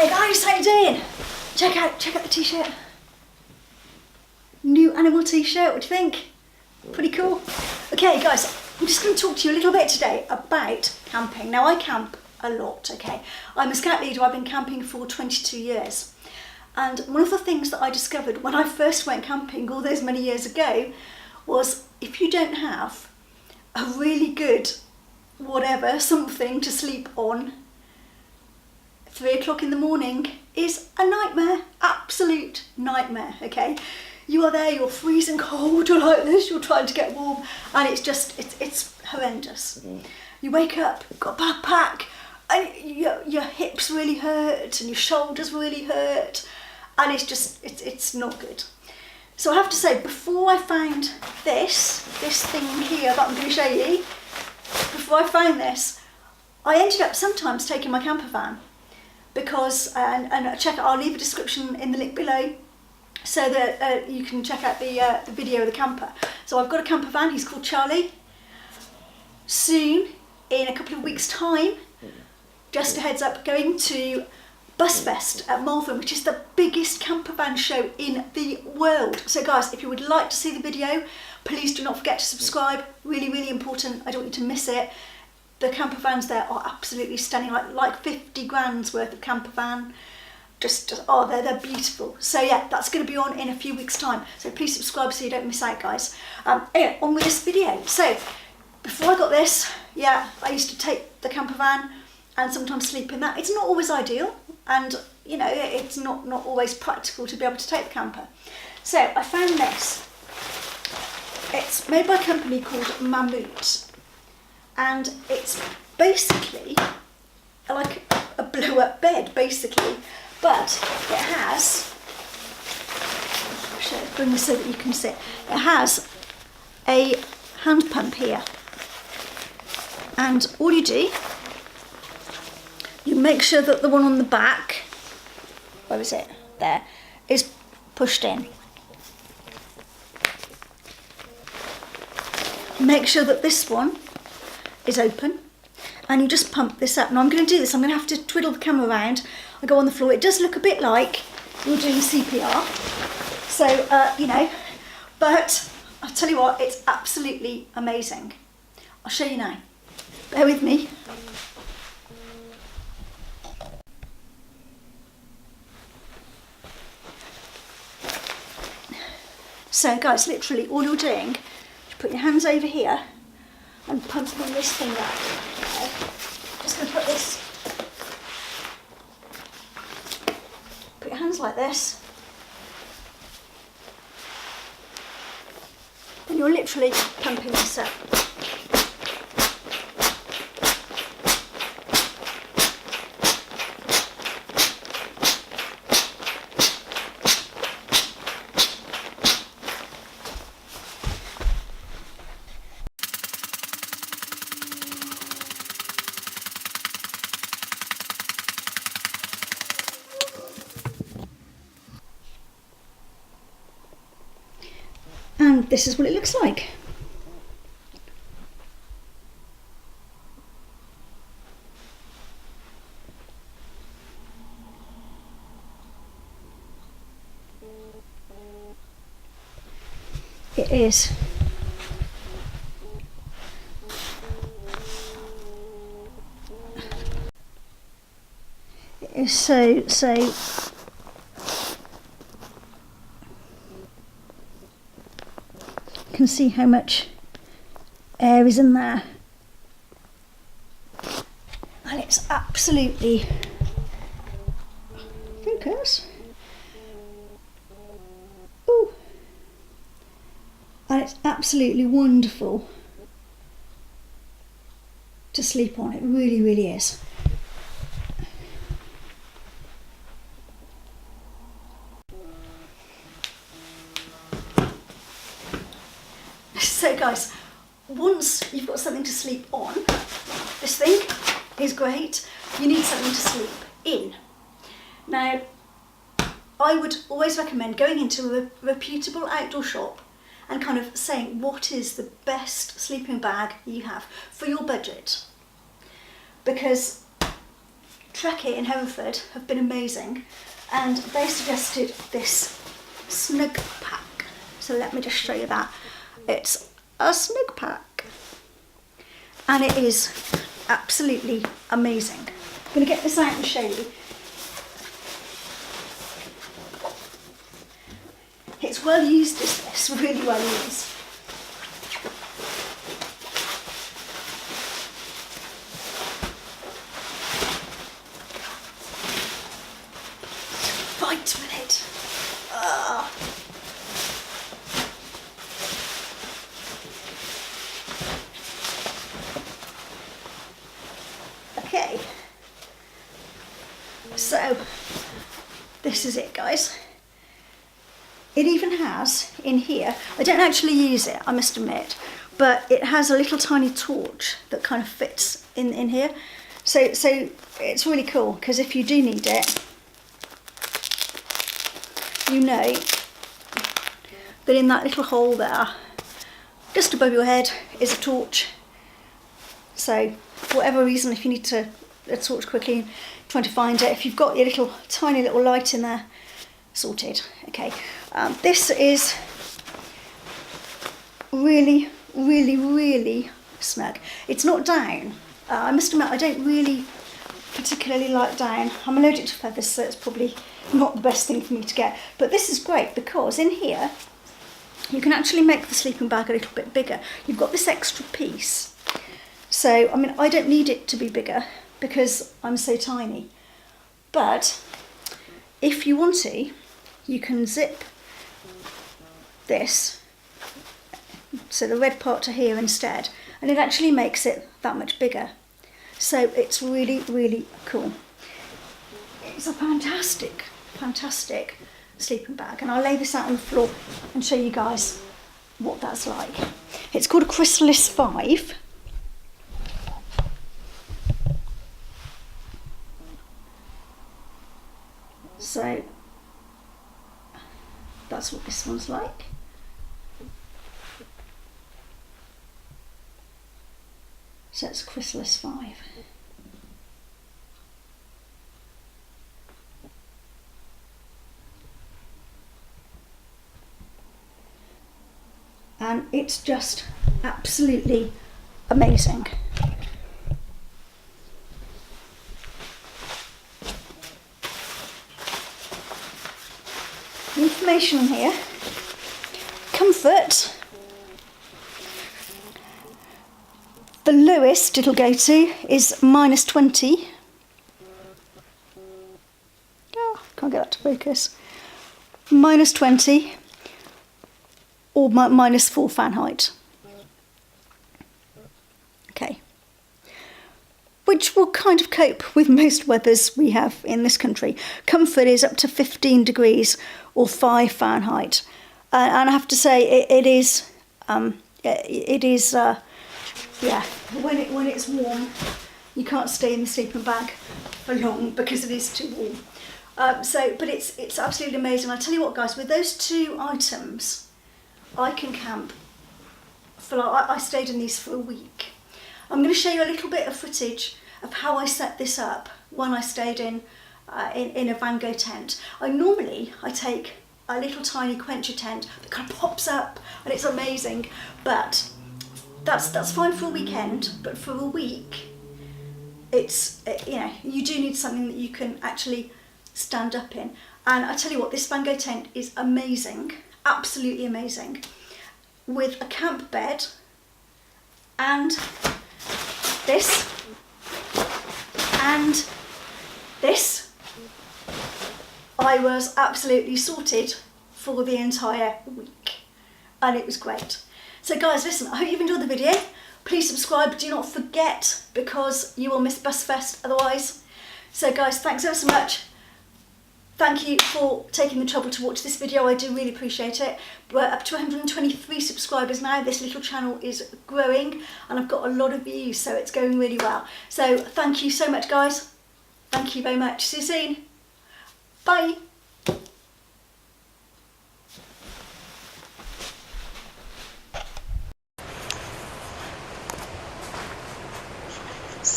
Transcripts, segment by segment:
Hey guys, how you doing? Check out the t-shirt. New animal t-shirt, what do you think? Pretty cool. Okay guys, I'm just going to talk to you a little bit today about camping. Now I camp a lot, okay? I'm a scout leader, I've been camping for 22 years. And one of the things that I discovered when I first went camping all those many years ago was if you don't have a really good whatever, something to sleep on, 3 o'clock in the morning is a nightmare, absolute nightmare, okay? You are there, you're freezing cold, you're like this, you're trying to get warm, and it's horrendous. You wake up, you've got a backpack, and your hips really hurt, and your shoulders really hurt, and it's not good. So I have to say, before I found this thing here that I'm going to show you, before I found this, I ended up sometimes taking my camper van. Because, and check out, I'll leave a description in the link below so that you can check out the video of the camper. So I've got a camper van, he's called Charlie. Soon, in a couple of weeks' time, just a heads up, going to Busfest at Malvern, which is the biggest camper van show in the world. So guys, if you would like to see the video, please do not forget to subscribe, really, really important, I don't want you to miss it. The camper vans there are absolutely stunning, like 50 grand's worth of camper van. Oh, they're beautiful. So yeah, that's going to be on in a few weeks' time. So please subscribe so you don't miss out, guys. Anyway, on with this video. So before I got this, yeah, I used to take the camper van and sometimes sleep in that. It's not always ideal, and you know, it's not always practical to be able to take the camper. So I found this. It's made by a company called Mammut. And it's basically like a blow-up bed, basically, but it has, I'll bring this so that you can see, it has a hand pump here, and all you do, you make sure that the one on the back, where is it, there, is pushed in. Make sure that this one is open, and you just pump this up. Now I'm going to do this, I'm going to have to twiddle the camera around. I go on the floor. It does look a bit like you're doing CPR, so you know, but I'll tell you what, it's absolutely amazing. I'll show you now, bear with me. So guys, literally all you're doing is put your hands over here and pumping this thing up. Okay. Just going to put this, put your hands like this, and you're literally pumping this up. And this is what it looks like. It is. It is so you can see how much air is in there, and it's absolutely, focus, ooh, and it's absolutely wonderful to sleep on. It really, really is. So guys, once you've got something to sleep on, this thing is great, you need something to sleep in. Now, I would always recommend going into a reputable outdoor shop and kind of saying what is the best sleeping bag you have for your budget. Because Trekkie in Hereford have been amazing, and they suggested this snug pack. So let me just show you that. It's a snug pack, and it is absolutely amazing. I'm going to get this out and show you. It's well used, is this? Really well used. Fight with it. Okay. So, this is it, guys. It even has in here, I don't actually use it, I must admit, but it has a little tiny torch that kind of fits in here. So it's really cool, because if you do need it, you know that in that little hole there, just above your head, is a torch. So for whatever reason, if you need a torch quickly, trying to find it, if you've got your little tiny little light in there, sorted. Okay, this is really, really, really snug. It's not down. I must admit, I don't really particularly like down. I'm allergic to feathers, so it's probably not the best thing for me to get. But this is great because in here, you can actually make the sleeping bag a little bit bigger. You've got this extra piece. So, I mean, I don't need it to be bigger because I'm so tiny. But if you want to, you can zip this, so the red part to here instead, and it actually makes it that much bigger. So it's really, really cool. It's a fantastic, fantastic sleeping bag, and I'll lay this out on the floor and show you guys what that's like. It's called a Chrysalis 5. So that's what this one's like. So it's Chrysalis 5. And it's just absolutely amazing. The information here, comfort, the lowest it'll go to is -20. Oh, can't get that to focus. -20 or -4 Fahrenheit. Okay. Which will kind of cope with most weathers we have in this country. Comfort is up to 15 degrees or 5 Fahrenheit. And I have to say, yeah, when it's warm, you can't stay in the sleeping bag for long because it is too warm. But it's absolutely amazing. I tell you what, guys, with those two items, I can camp for like, I stayed in these for a week. I'm going to show you a little bit of footage of how I set this up when I stayed in a Van Gogh tent. I take a little tiny quencher tent that kind of pops up, and it's amazing. But that's fine for a weekend. But for a week, it's you do need something that you can actually stand up in. And I tell you what, this Van Gogh tent is amazing, absolutely amazing, with a camp bed and this and this. I was absolutely sorted for the entire week, and it was great. So guys, listen, I hope you've enjoyed the video. Please subscribe, do not forget, because you will miss BusFest otherwise. So guys, thanks ever so much. Thank you for taking the trouble to watch this video. I do really appreciate it. We're up to 123 subscribers now. This little channel is growing, and I've got a lot of views, so it's going really well. So thank you so much, guys. Thank you very much. See you soon. Bye.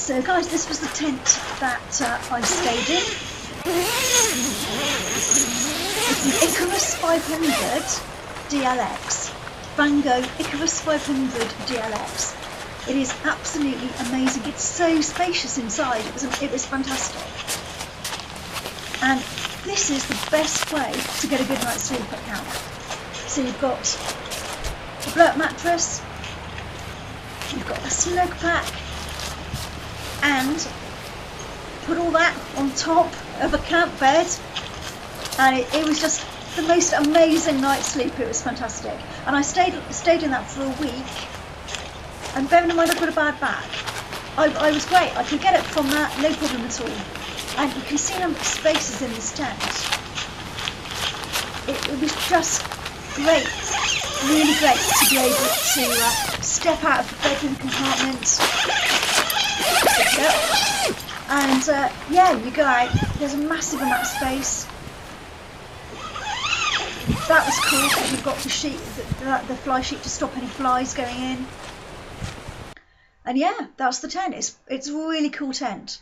So guys, this was the tent that I stayed in. It's an Icarus 500 DLX. Vango Icarus 500 DLX. It is absolutely amazing. It's so spacious inside. It was fantastic. And this is the best way to get a good night's sleep at camp. So you've got a blow-up mattress, you've got a snug pack, and put all that on top of a camp bed, and it was just the most amazing night's sleep. It was fantastic. And I stayed in that for a week, and bearing in mind I've got a bad back, I was great. I could get up from that, no problem at all. And you can see the number of spaces in this tent. It was just great, really great to be able to step out of the bedroom compartment, and yeah, you go out. There's a massive amount of space. That was cool because you've got the sheet, the fly sheet to stop any flies going in. And yeah, that's the tent. It's a really cool tent.